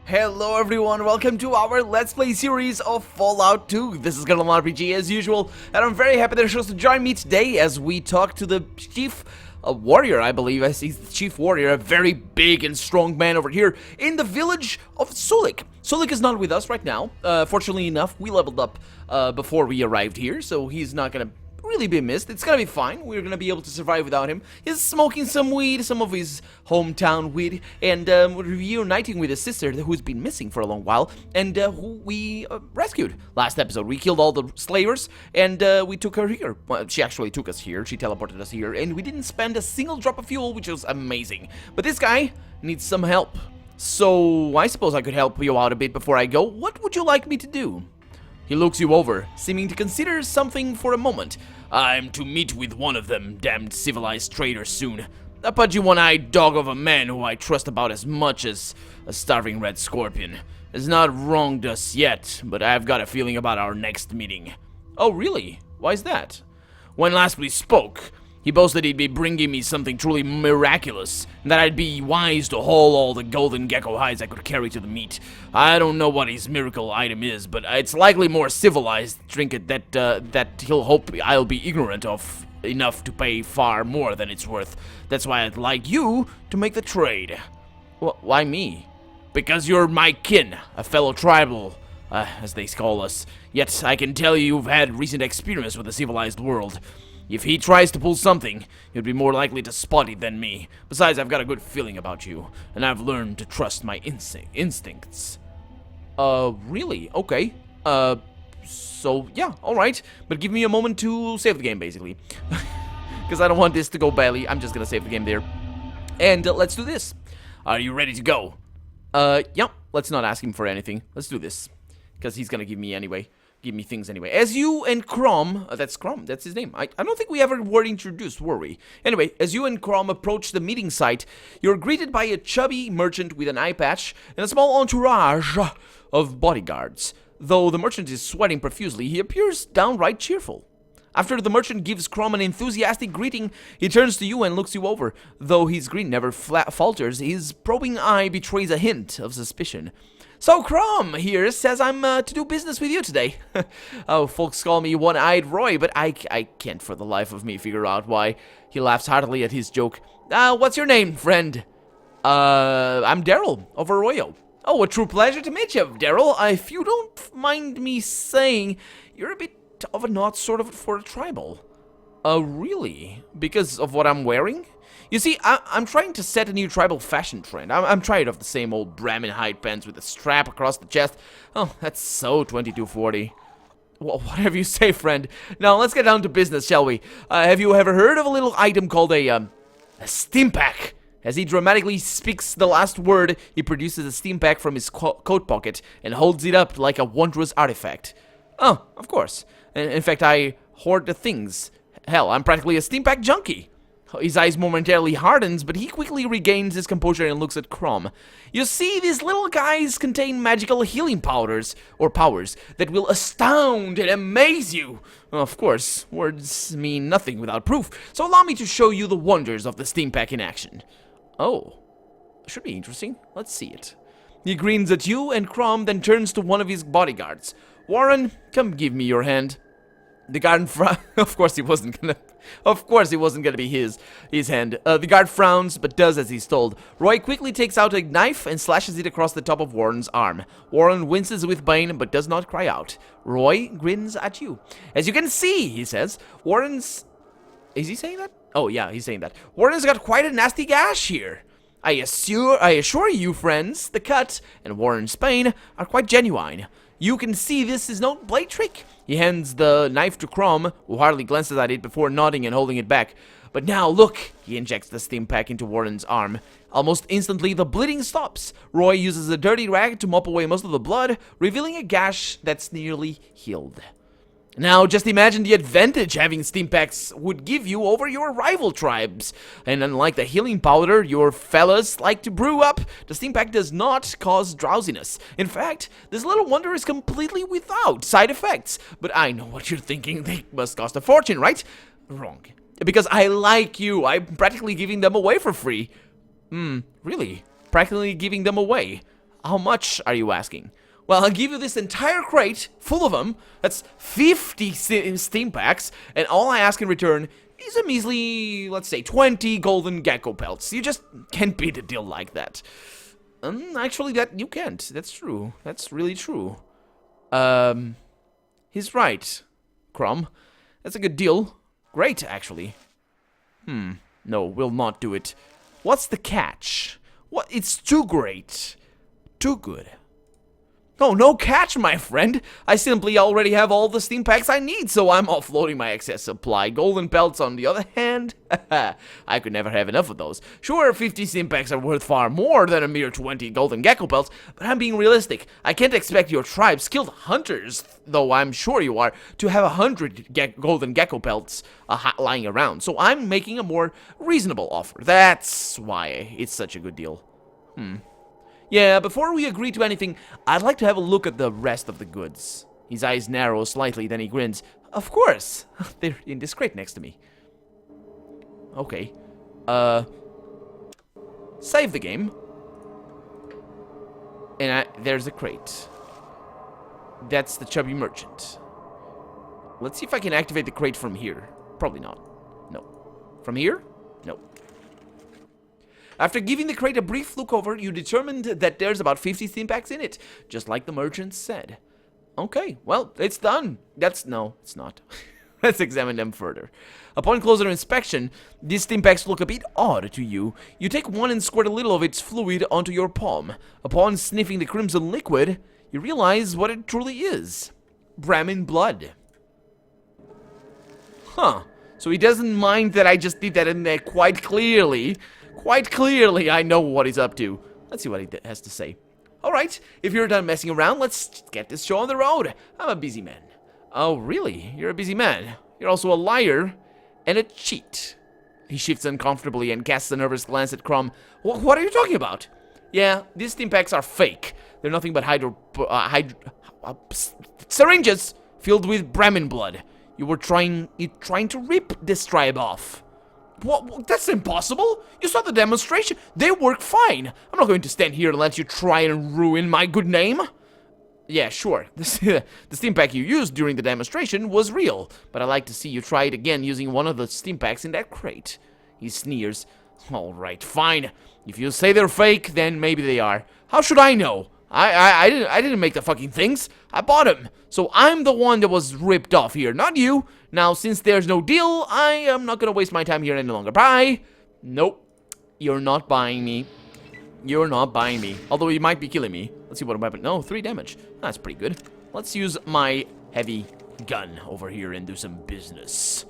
Hello everyone, welcome to our Let's Play series of Fallout 2. This is Crom RPG as usual, and I'm very happy that you're chose to join me today as we talk to the chief warrior, I believe. I see the chief warrior, a very big and strong man over here in the village of Sulik. Sulik is not with us right now. Fortunately enough, we leveled up before we arrived here, so he's not gonna really be missed. It's gonna be fine. We're gonna be able to survive without him. He's smoking some weed, some of his hometown weed, and reuniting with his sister who's been missing for a long while, and who we rescued last episode. We killed all the slayers, and we took her here. Well, she actually took us here. She teleported us here, and we didn't spend a single drop of fuel, which was amazing. But this guy needs some help. So I suppose I could help you out a bit before I go. What would you like me to do? He looks you over, seeming to consider something for a moment. I'm to meet with one of them damned civilized traitors soon. A pudgy one-eyed dog of a man who I trust about as much as a starving red scorpion. Has not wronged us yet, but I've got a feeling about our next meeting. Oh, really? Why's that? When last we spoke, he boasted he'd be bringing me something truly miraculous, and that I'd be wise to haul all the golden gecko hides I could carry to the meet. I don't know what his miracle item is, but it's likely more civilized trinket that he'll hope I'll be ignorant of enough to pay far more than it's worth. That's why I'd like you to make the trade. Why me? Because you're my kin, a fellow tribal, as they call us. Yet I can tell you've had recent experience with the civilized world. If he tries to pull something, you'd be more likely to spot it than me. Besides, I've got a good feeling about you, and I've learned to trust my instincts. Really? Okay. So, yeah, alright. But give me a moment to save the game, basically. Because I don't want this to go badly. I'm just gonna save the game there. And let's do this. Are you ready to go? Yeah. Let's not ask him for anything. Let's do this. Because he's gonna give me anyway. Give me things anyway. As you and Crom, that's Crom, that's his name. I don't think we ever were introduced, were we? Anyway, as you and Crom approach the meeting site, you're greeted by a chubby merchant with an eye patch and a small entourage of bodyguards. Though the merchant is sweating profusely, he appears downright cheerful. After the merchant gives Crom an enthusiastic greeting, he turns to you and looks you over. Though his grin never falters, his probing eye betrays a hint of suspicion. So Crom here says I'm to do business with you today. Oh, folks call me One-Eyed Roy, but I can't for the life of me figure out why. He laughs heartily at his joke. What's your name, friend? I'm Daryl of Arroyo. Oh, a true pleasure to meet you, Daryl. If you don't mind me saying, you're a bit of a nod sort of for a tribal. Really? Because of what I'm wearing? You see, I'm trying to set a new tribal fashion trend. I'm tired of the same old Brahmin hide pants with a strap across the chest. Oh, that's so 2240. Well, whatever you say, friend. Now, let's get down to business, shall we? Have you ever heard of a little item called a steam pack? As he dramatically speaks the last word, he produces a steam pack from his coat pocket and holds it up like a wondrous artifact. Oh, of course. In fact, I hoard the things. Hell, I'm practically a steam pack junkie. His eyes momentarily hardens, but he quickly regains his composure and looks at Crom. You see, these little guys contain magical healing powders, or powers, that will astound and amaze you. Of course, words mean nothing without proof, so allow me to show you the wonders of the steam pack in action. Oh, should be interesting. Let's see it. He grins at you, and Crom then turns to one of his bodyguards. Warren, come give me your hand. The guard of course he wasn't gonna be his hand. The guard frowns, but does as he's told. Roy quickly takes out a knife and slashes it across the top of Warren's arm. Warren winces with pain, but does not cry out. Roy grins at you. As you can see, he says, Warren's... Is he saying that? Oh, yeah, he's saying that. Warren's got quite a nasty gash here. I assure you, friends, the cut and Warren's pain are quite genuine. You can see this is no blade trick. He hands the knife to Crom, who hardly glances at it before nodding and holding it back. But now, look! He injects the steam pack into Warren's arm. Almost instantly, the bleeding stops. Roy uses a dirty rag to mop away most of the blood, revealing a gash that's nearly healed. Now, just imagine the advantage having steam packs would give you over your rival tribes. And unlike the healing powder your fellas like to brew up, the steam pack does not cause drowsiness. In fact, this little wonder is completely without side effects. But I know what you're thinking, they must cost a fortune, right? Wrong. Because I like you, I'm practically giving them away for free. Really? Practically giving them away? How much are you asking? Well, I'll give you this entire crate full of them. That's 50 steam packs, and all I ask in return is a measly, let's say, 20 golden gecko pelts. You just can't beat a deal like that. Actually, that you can't. That's true. That's really true. He's right, Crom. That's a good deal. Great, actually. No, we'll not do it. What's the catch? What? It's too great. Too good. Oh, no catch, my friend. I simply already have all the steam packs I need, so I'm offloading my excess supply. Golden pelts, on the other hand, I could never have enough of those. Sure, 50 steam packs are worth far more than a mere 20 golden gecko pelts, but I'm being realistic. I can't expect your tribe, skilled hunters, though I'm sure you are, to have 100 golden gecko pelts lying around. So I'm making a more reasonable offer. That's why it's such a good deal. Yeah, before we agree to anything, I'd like to have a look at the rest of the goods. His eyes narrow slightly, then he grins. Of course! They're in this crate next to me. Okay. Save the game. And there's the crate. That's the chubby merchant. Let's see if I can activate the crate from here. Probably not. No. From here? No. After giving the crate a brief look over, you determined that there's about 50 steam packs in it, just like the merchant said. Okay, well, it's done. No, it's not. Let's examine them further. Upon closer inspection, these steam packs look a bit odd to you. You take one and squirt a little of its fluid onto your palm. Upon sniffing the crimson liquid, you realize what it truly is. Brahmin blood. Huh. So he doesn't mind that I just did that in there quite clearly. Quite clearly, I know what he's up to. Let's see what he has to say. Alright, if you're done messing around, let's get this show on the road. I'm a busy man. Oh, really? You're a busy man. You're also a liar and a cheat. He shifts uncomfortably and casts a nervous glance at Crom. What are you talking about? Yeah, these steam packs are fake. They're nothing but syringes filled with Brahmin blood. You were trying to rip this tribe off. What? That's impossible! You saw the demonstration! They work fine! I'm not going to stand here and let you try and ruin my good name! Yeah, sure. The steam pack you used during the demonstration was real, but I'd like to see you try it again using one of the steam packs in that crate. He sneers. Alright, fine. If you say they're fake, then maybe they are. How should I know? I didn't make the fucking things. I bought them. So I'm the one that was ripped off here, not you. Now, since there's no deal, I am not gonna waste my time here any longer. Bye. Nope. You're not buying me. You're not buying me. Although you might be killing me. Let's see what weapon. No, 3 damage. That's pretty good. Let's use my heavy gun over here and do some business.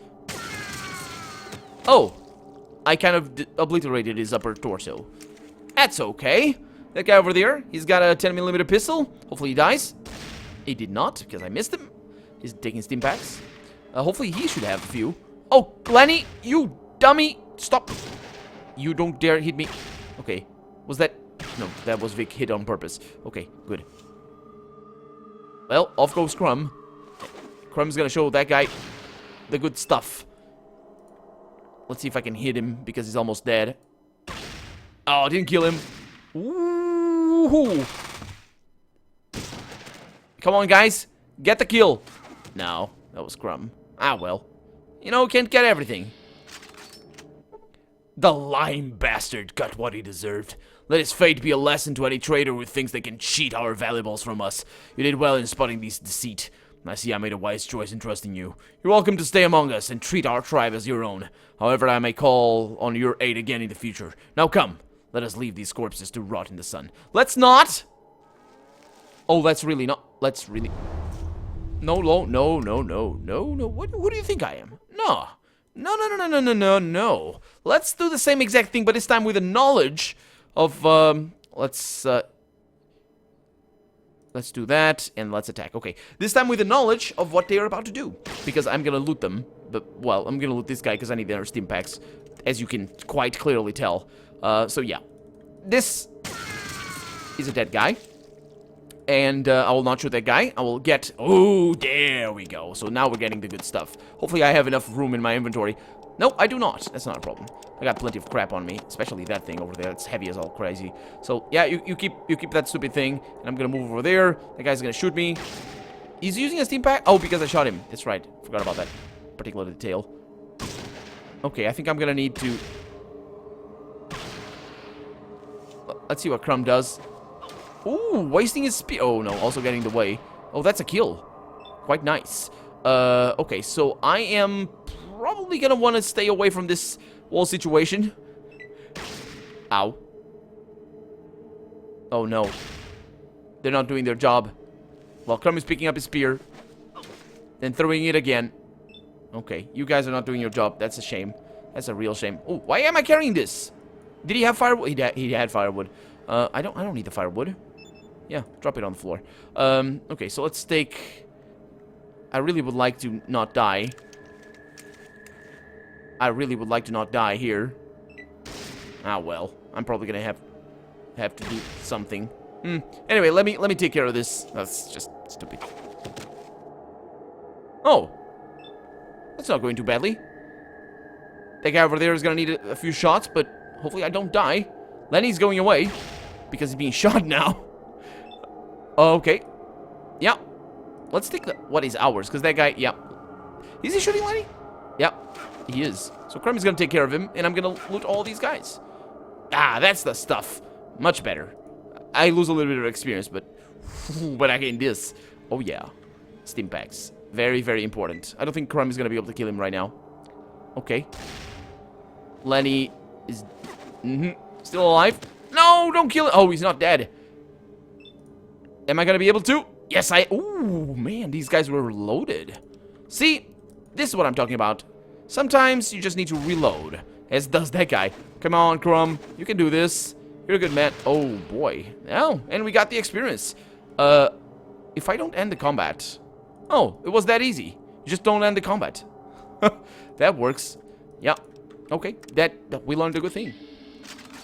Oh. I kind of obliterated his upper torso. That's okay. That guy over there, he's got a 10mm pistol. Hopefully he dies. He did not, because I missed him. He's taking steam packs. Hopefully he should have a few. Oh, Lenny, you dummy. Stop. You don't dare hit me. Okay. Was that... No, that was Vic hit on purpose. Okay, good. Well, off goes Crom. Crom's gonna show that guy the good stuff. Let's see if I can hit him, because he's almost dead. Oh, I didn't kill him. Ooh. Come on, guys. Get the kill. No, that was Crom. Ah, well. You know, can't get everything. The lying bastard got what he deserved. Let his fate be a lesson to any traitor who thinks they can cheat our valuables from us. You did well in spotting this deceit. I see I made a wise choice in trusting you. You're welcome to stay among us and treat our tribe as your own. However, I may call on your aid again in the future. Now come, let us leave these corpses to rot in the sun. Let's not! Oh, let's really not. Let's really... No. Who do you think I am? No. Let's do the same exact thing, but this time with the knowledge of, let's do that, and let's attack. Okay, this time with the knowledge of what they are about to do. Because I'm gonna loot them. But, well, I'm gonna loot this guy because I need their steam packs. As you can quite clearly tell. So yeah. This is a dead guy. And I will not shoot that guy. I will get... Oh, there we go. So now we're getting the good stuff. Hopefully I have enough room in my inventory. No, I do not. That's not a problem. I got plenty of crap on me, especially that thing over there. It's heavy as all crazy. So yeah, you keep that stupid thing, and I'm gonna move over there. That guy's gonna shoot me. He's using a steam pack. Oh, because I shot him. That's right. Forgot about that particular detail. Okay, I think I'm gonna need to. Let's see what Crom does. Ooh, wasting his speed. Oh no, also getting the way. Oh, that's a kill. Quite nice. Okay, so I am probably gonna want to stay away from this wall situation. Ow. Oh no. They're not doing their job. Well, Crom is picking up his spear. Then throwing it again. Okay, you guys are not doing your job. That's a shame. That's a real shame. Oh, why am I carrying this? Did he have firewood? He had firewood. I don't need the firewood. Yeah, drop it on the floor. Okay, so let's take... I really would like to not die. I really would like to not die here. Ah, well. I'm probably gonna have to do something. Anyway, let me take care of this. That's just stupid. Oh. That's not going too badly. That guy over there is gonna need a few shots, but hopefully I don't die. Lenny's going away because he's being shot now. Okay. Yeah. Let's take the... What is ours? Because that guy... Yeah. Is he shooting Lenny? Yeah. He is. So Crom is going to take care of him, and I'm going to loot all these guys. Ah, that's the stuff. Much better. I lose a little bit of experience, but I gain this. Oh, yeah. Steam packs. Very, very important. I don't think Crom is going to be able to kill him right now. Okay. Lenny is... Still alive? No, don't kill him. Oh, he's not dead. Am I going to be able to? Yes, Ooh, man, these guys were loaded. See? This is what I'm talking about. Sometimes you just need to reload. As does that guy. Come on, Crom. You can do this. You're a good man. Oh, boy. Oh, and we got the experience. If I don't end the combat... Oh, it was that easy. You just don't end the combat. That works. Yeah. Okay, that we learned a good thing.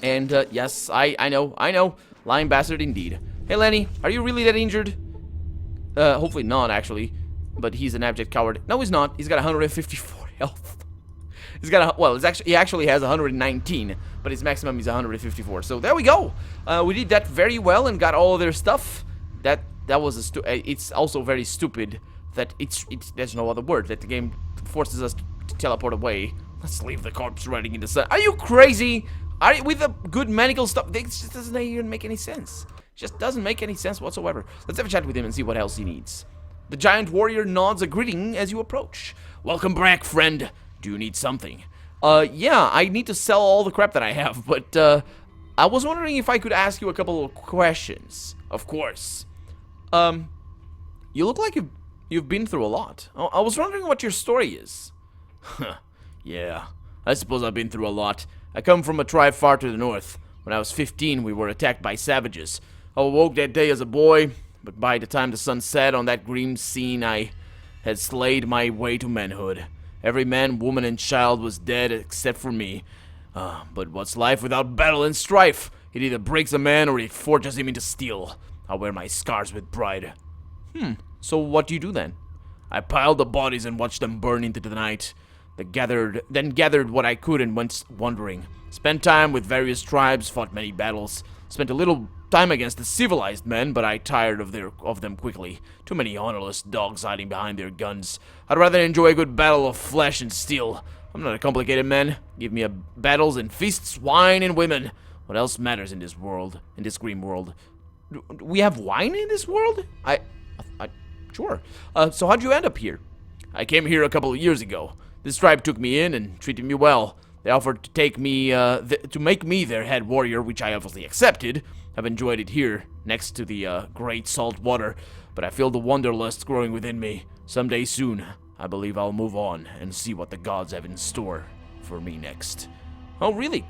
And, yes, I know. Lying bastard indeed. Hey, Lenny, are you really that injured? Hopefully not, actually. But he's an abject coward. No, he's not. He's got 154 health. He's got he actually has 119, but his maximum is 154. So there we go. We did that very well and got all of their stuff. That was it's also very stupid that there's no other word that the game forces us to teleport away. Let's leave the corpse rotting in the sun. Are you crazy? With the good medical stuff, it just doesn't even make any sense. Just doesn't make any sense whatsoever. Let's have a chat with him and see what else he needs. The giant warrior nods a greeting as you approach. Welcome back, friend. Do you need something? Yeah, I need to sell all the crap that I have, but, I was wondering if I could ask you a couple of questions. Of course. You look like you've been through a lot. I was wondering what your story is. Yeah, I suppose I've been through a lot. I come from a tribe far to the north. When I was 15, we were attacked by savages. I awoke that day as a boy, but by the time the sun set on that grim scene, I had slayed my way to manhood. Every man, woman, and child was dead except for me. But what's life without battle and strife? It either breaks a man or it forges him into steel. I wear my scars with pride. So what do you do then? I piled the bodies and watched them burn into the night. Then gathered what I could and went wandering. Spent time with various tribes, fought many battles. Spent a little time against the civilized men, but I tired of them quickly. Too many honorless dogs hiding behind their guns. I'd rather enjoy a good battle of flesh and steel. I'm not a complicated man. Give me battles and feasts, wine and women. What else matters in this world, in this grim world? Do we have wine in this world? Sure. So how'd you end up here? I came here a couple of years ago. This tribe took me in and treated me well. They offered to take me, to make me their head warrior, which I obviously accepted. I've enjoyed it here, next to the great salt water, but I feel the wanderlust growing within me. Someday soon, I believe I'll move on and see what the gods have in store for me next. Oh, really?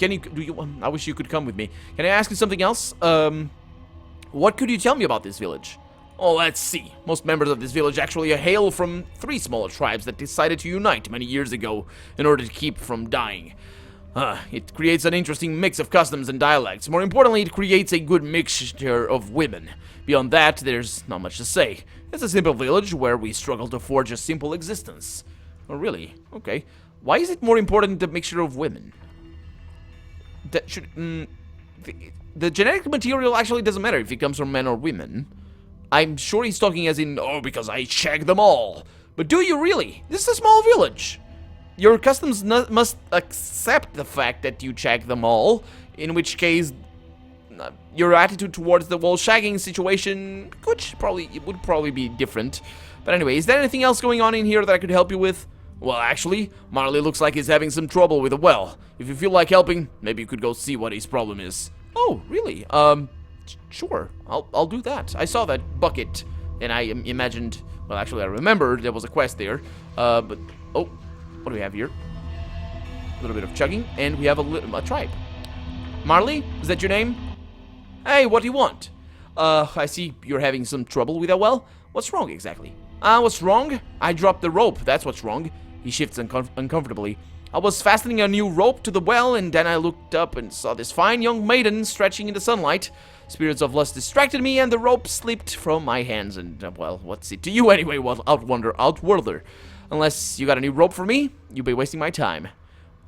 I wish you could come with me. Can I ask you something else? What could you tell me about this village? Oh, let's see. Most members of this village actually hail from 3 smaller tribes that decided to unite many years ago in order to keep from dying. It creates an interesting mix of customs and dialects. More importantly, it creates a good mixture of women. Beyond that, there's not much to say. It's a simple village where we struggle to forge a simple existence. Oh, really? Okay. Why is it more important the mixture of women? That should... the genetic material actually doesn't matter if it comes from men or women. I'm sure he's talking as in, oh, because I check them all. But do you really? This is a small village. Your customs must accept the fact that you check them all, in which case your attitude towards the whole shagging situation would probably be different. But anyway, is there anything else going on in here that I could help you with? Well, actually, Marley looks like he's having some trouble with the well. If you feel like helping, maybe you could go see what his problem is. Oh, really? Sure. I'll do that. I saw that bucket, and I imagined... Well, actually, I remembered there was a quest there. But... Oh, what do we have here? A little bit of chugging, and we have a tribe. Marley, is that your name? Hey, what do you want? I see you're having some trouble with that well. What's wrong exactly? What's wrong? I dropped the rope, that's what's wrong. He shifts uncomfortably. I was fastening a new rope to the well, and then I looked up and saw this fine young maiden stretching in the sunlight. Spirits of lust distracted me, and the rope slipped from my hands, and, well, what's it to you anyway, Outworlder? Unless you got a new rope for me, you'll be wasting my time.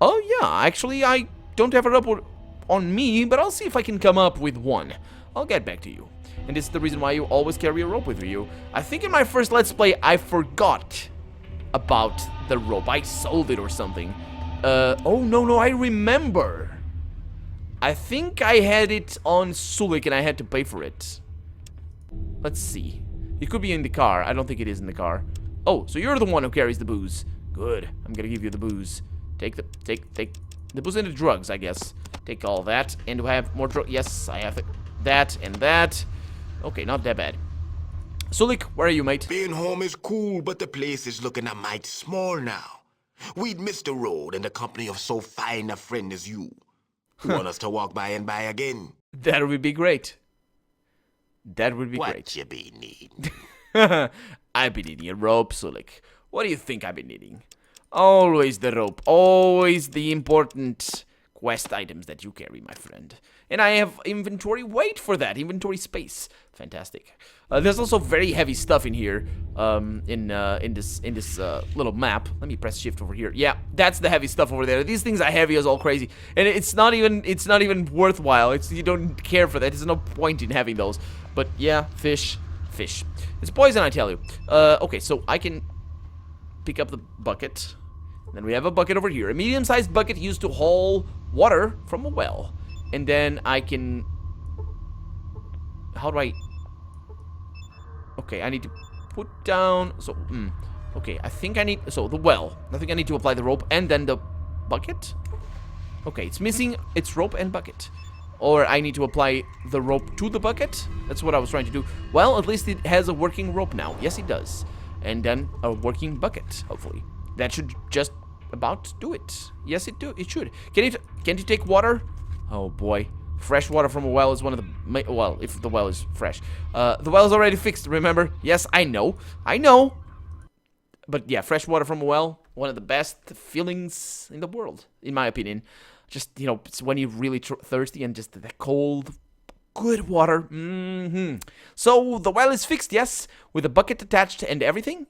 Oh, yeah, actually, I don't have a rope on me, but I'll see if I can come up with one. I'll get back to you. And this is the reason why you always carry a rope with you. I think in my first Let's Play, I forgot about the rope. I sold it or something. Oh, no, I remember. I think I had it on Sulik and I had to pay for it. Let's see. It could be in the car. I don't think it is in the car. Oh, so you're the one who carries the booze. Good. I'm gonna give you the booze. Take the booze and the drugs, I guess. Take all that. And do I have more drugs? Yes, I have that and that. Okay, not that bad. Sulik, where are you, mate? Being home is cool, but the place is looking a mite small now. We'd miss the road and the company of so fine a friend as you. Want us to walk by and by again? That would be great. That would be great. What you be needing? I've been needing a rope, Sulik. What do you think I've been needing? Always the rope. Always the important quest items that you carry, my friend. And I have inventory weight for that. Inventory space. Fantastic. There's also very heavy stuff in here. In this little map. Let me press shift over here. Yeah, that's the heavy stuff over there. These things are heavy as all crazy, and it's not even worthwhile. You don't care for that. There's no point in having those. But yeah, fish. It's poison, I tell you. Okay, so I can pick up the bucket. Then we have a bucket over here. A medium-sized bucket used to haul water from a well. And then I can... How do I... Okay, I need to put down... So, okay, I think I need... So, the well. I think I need to apply the rope and then the bucket. Okay, it's missing its rope and bucket. Or I need to apply the rope to the bucket. That's what I was trying to do. Well, at least it has a working rope now. Yes, it does. And then a working bucket, hopefully. That should just about do it. Yes, it should. Can't you take water? Oh boy, fresh water from a well is one of the well, if the well is fresh. The well is already fixed. Remember? Yes, I know. But yeah, fresh water from a well, one of the best feelings in the world, in my opinion. Just it's when you're really thirsty and just that cold, good water. So the well is fixed. Yes, with a bucket attached and everything.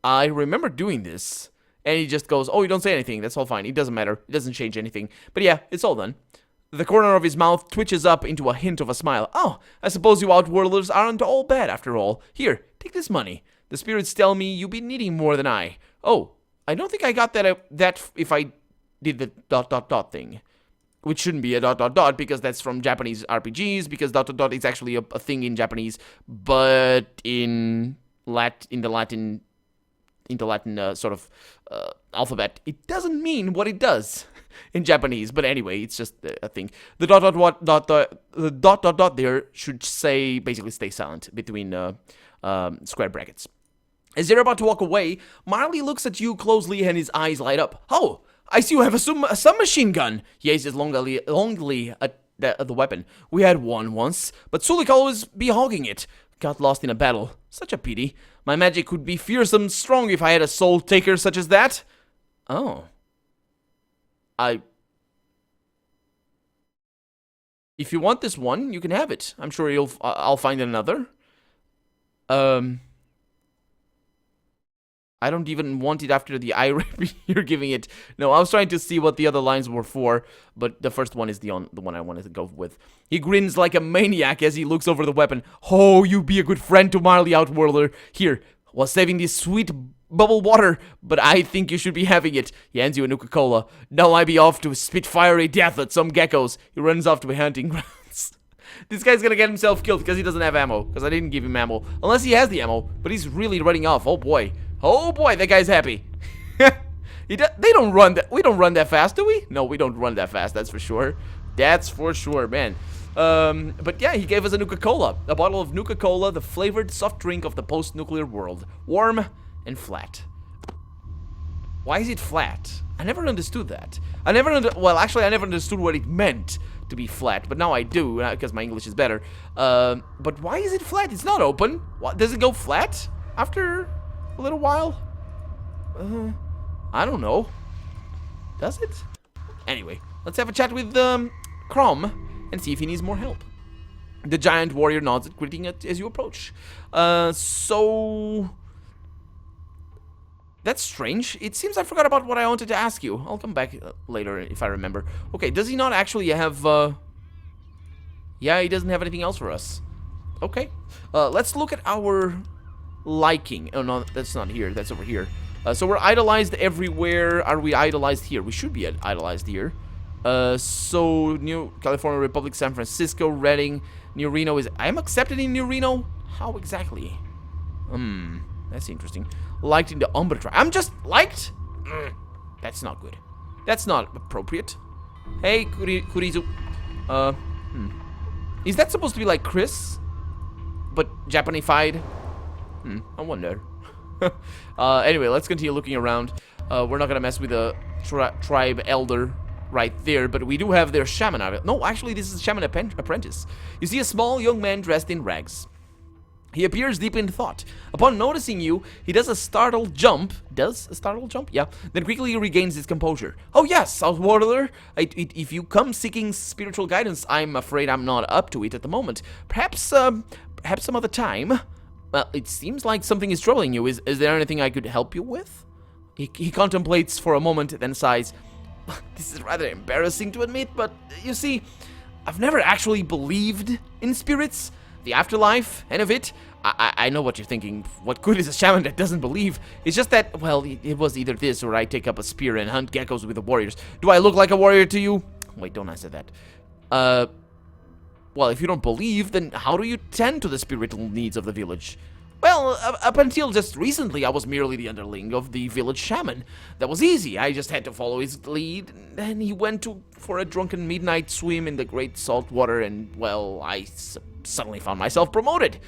I remember doing this. And he just goes, oh, you don't say anything. That's all fine. It doesn't matter. It doesn't change anything. But yeah, it's all done. The corner of his mouth twitches up into a hint of a smile. Oh, I suppose you Outworlders aren't all bad after all. Here, take this money. The spirits tell me you be needing more than I. Oh, I don't think I got that if I did the ... thing. Which shouldn't be a ... because that's from Japanese RPGs. Because ... is actually a thing in Japanese. But in the Latin sort of alphabet, it doesn't mean what it does in Japanese. But anyway, it's just a thing. The ... the ... there should say basically stay silent between square brackets. As you're about to walk away, Marley looks at you closely and his eyes light up. Oh, I see you have a submachine gun. He gazes longly at the weapon. We had one once, but Sulik always be hogging it. Got lost in a battle. Such a pity. My magic would be fearsome strong if I had a soul taker such as that. Oh. If you want this one, you can have it. I'm sure I'll find another. I don't even want it after the eye rape you're giving it. No, I was trying to see what the other lines were for, but the first one is the one I wanted to go with. He grins like a maniac as he looks over the weapon. Oh, you be a good friend to Marley Outworlder. Here, was saving this sweet bubble water, but I think you should be having it. He hands you a Nuka-Cola. Now I be off to spit fiery death at some geckos. He runs off to a hunting grounds. This guy's gonna get himself killed because he doesn't have ammo, because I didn't give him ammo. Unless he has the ammo, but he's really running off. Oh boy. Oh boy, that guy's happy. They don't run that. We don't run that fast, do we? No, we don't run that fast. That's for sure. That's for sure, man. But yeah, he gave us a Nuka-Cola, a bottle of Nuka-Cola, the flavored soft drink of the post-nuclear world, warm and flat. Why is it flat? I never understood that. Well, actually, I never understood what it meant to be flat, but now I do because my English is better. But why is it flat? It's not open. What, does it go flat after a little while? I don't know. Does it? Anyway, let's have a chat with Crom and see if he needs more help. The giant warrior nods, greeting it as you approach. So that's strange. It seems I forgot about what I wanted to ask you. I'll come back later if I remember. Okay, does he not actually have yeah, he doesn't have anything else for us. Okay. Let's look at our liking. Oh no, that's not here. That's over here. So we're idolized everywhere. Are we idolized here? We should be idolized here. So New California Republic, San Francisco, Redding, New Reno is. I'm accepted in New Reno. How exactly? That's interesting. Liked in the Umbra tribe. I'm just liked. That's not good. That's not appropriate. Hey, Kurizu. Is that supposed to be like Chris, but Japanified? I wonder. Anyway, let's continue looking around. We're not gonna mess with the tribe elder right there, but we do have their shaman. No, actually, this is Shaman apprentice. You see a small young man dressed in rags. He appears deep in thought. Upon noticing you, he does a startled jump. Does a startled jump? Yeah. Then quickly regains his composure. Oh yes, Outworlder. If you come seeking spiritual guidance, I'm afraid I'm not up to it at the moment. Perhaps some other time. Well, it seems like something is troubling you. Is there anything I could help you with? He contemplates for a moment, then sighs. This is rather embarrassing to admit, but you see, I've never actually believed in spirits, the afterlife, any of it. I know what you're thinking. What good is a shaman that doesn't believe? It's just that, well, it was either this or I take up a spear and hunt geckos with the warriors. Do I look like a warrior to you? Wait, don't answer that. Well, if you don't believe, then how do you tend to the spiritual needs of the village? Well, up until just recently, I was merely the underling of the village shaman. That was easy. I just had to follow his lead. Then he went for a drunken midnight swim in the great salt water, and, well, I suddenly found myself promoted.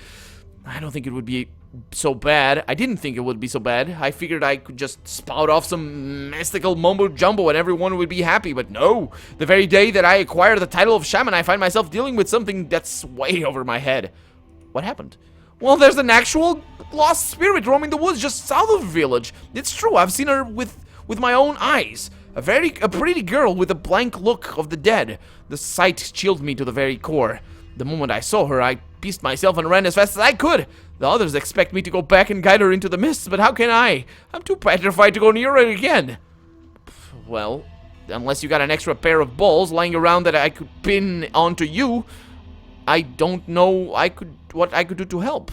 I don't think it would be so bad. I didn't think it would be so bad. I figured I could just spout off some mystical mumbo-jumbo and everyone would be happy, but no. The very day that I acquire the title of shaman, I find myself dealing with something that's way over my head. What happened? Well, there's an actual lost spirit roaming the woods just south of the village. It's true, I've seen her with my own eyes. A pretty girl with a blank look of the dead. The sight chilled me to the very core. The moment I saw her, I pieced myself and ran as fast as I could. The others expect me to go back and guide her into the mists, but how can I? I'm too petrified to go near her again. Well, unless you got an extra pair of balls lying around that I could pin onto you, I don't know what I could do to help.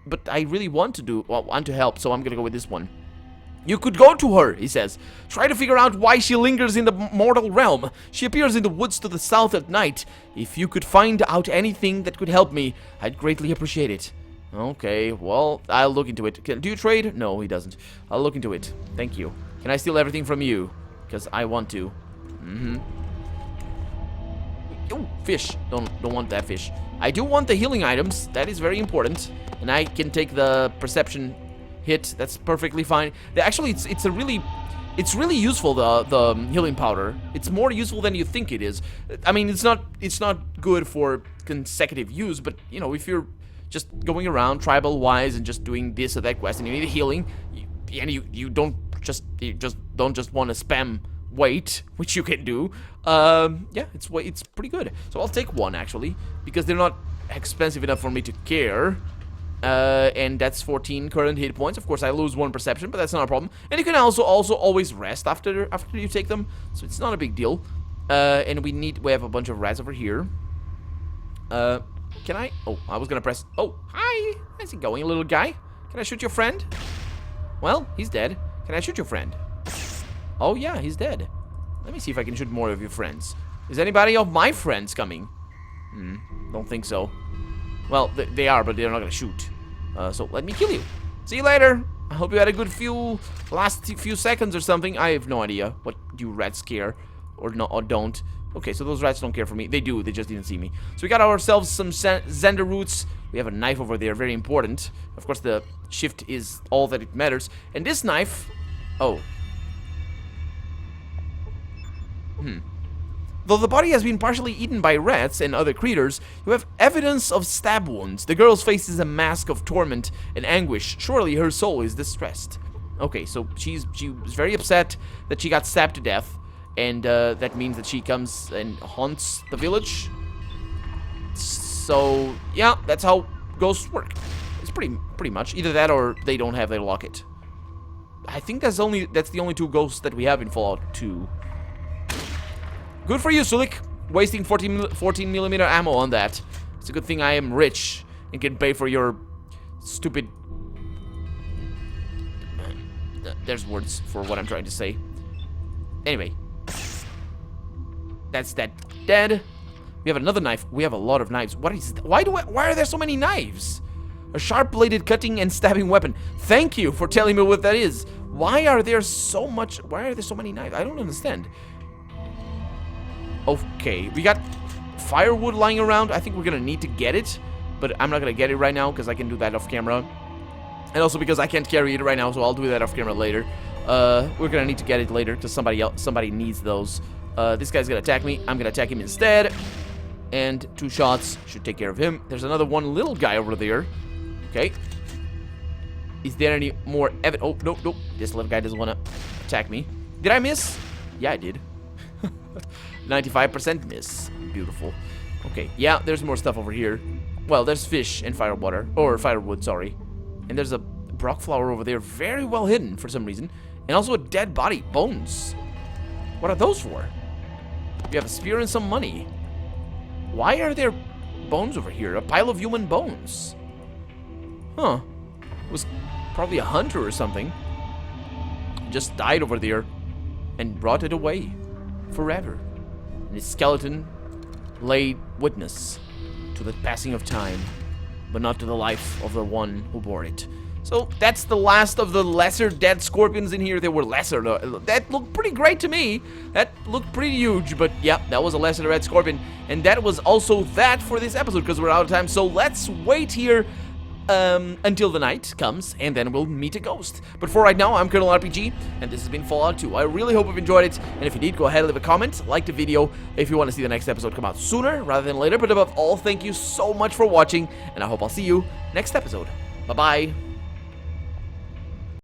But I really want to help, so I'm gonna go with this one. You could go to her, he says. Try to figure out why she lingers in the mortal realm. She appears in the woods to the south at night. If you could find out anything that could help me, I'd greatly appreciate it. Okay, well, I'll look into it. Do you trade? No, he doesn't. I'll look into it. Thank you. Can I steal everything from you? Because I want to. Oh, fish. Don't want that fish. I do want the healing items. That is very important. And I can take the perception hit. That's perfectly fine. Actually, it's really useful, the healing powder. It's more useful than you think it is. I mean, it's not good for consecutive use, but you know, if you're just going around tribal wise and just doing this or that quest and you need healing, you don't just want to spam weight, which you can do. Yeah, it's pretty good. So I'll take one actually, because they're not expensive enough for me to care. And that's 14 current hit points. Of course, I lose 1 perception, but that's not a problem. And you can also always rest after you take them, so it's not a big deal. And we have a bunch of rats over here. Can I? Oh, I was gonna press. Oh, hi. How's it going, little guy? Can I shoot your friend? Well, he's dead. Can I shoot your friend? Oh yeah, he's dead. Let me see if I can shoot more of your friends. Is anybody of my friends coming? Don't think so. Well, they are, but they're not gonna shoot. So let me kill you. See you later. I hope you had a good last few seconds or something. I have no idea what you rats care or don't. Okay, so those rats don't care for me. They do. They just didn't see me. So we got ourselves some Xander roots. We have a knife over there, very important. Of course, the shift is all that it matters. And this knife, oh. Though the body has been partially eaten by rats and other critters, you have evidence of stab wounds. The girl's face is a mask of torment and anguish. Surely her soul is distressed. Okay, so she was very upset that she got stabbed to death, and that means that she comes and haunts the village. So yeah, that's how ghosts work. It's pretty much either that or they don't have their locket. I think that's the only 2 ghosts that we have in Fallout 2. Good for you, Sulik. Wasting 14mm ammo on that. It's a good thing I am rich and can pay for your stupid... There's words for what I'm trying to say. Anyway. That's that dead. We have another knife. We have a lot of knives. Why are there so many knives? A sharp-bladed cutting and stabbing weapon. Thank you for telling me what that is. Why are there so many knives? I don't understand. Okay, we got firewood lying around. I think we're gonna need to get it, but I'm not gonna get it right now because I can do that off camera. And also because I can't carry it right now, so I'll do that off camera later. We're gonna need to get it later because somebody needs those. This guy's gonna attack me. I'm gonna attack him instead. And 2 shots should take care of him. There's another one little guy over there. Okay. Is there any more evidence? Oh, no. This little guy doesn't want to attack me. Did I miss? Yeah, I did. 95% miss. Beautiful. Okay, yeah, there's more stuff over here. Well, there's fish and firewood, sorry. And there's a brock flower over there, very well hidden for some reason. And also a dead body, bones. What are those for? We have a spear and some money. Why are there bones over here? A pile of human bones. Huh. It was probably a hunter or something. Just died over there and brought it away forever. And his skeleton laid witness to the passing of time, but not to the life of the one who bore it. So that's the last of the lesser dead scorpions in here. They were lesser. That looked pretty great to me. That looked pretty huge, but yeah, that was a lesser red scorpion. And that was also that for this episode because we're out of time. So let's wait here until the night comes, and then we'll meet a ghost. But for right now, I'm Colonel RPG, and this has been Fallout 2. I really hope you've enjoyed it, and if you did, go ahead and leave a comment, like the video if you want to see the next episode come out sooner rather than later. But above all, thank you so much for watching, and I hope I'll see you next episode. Bye-bye.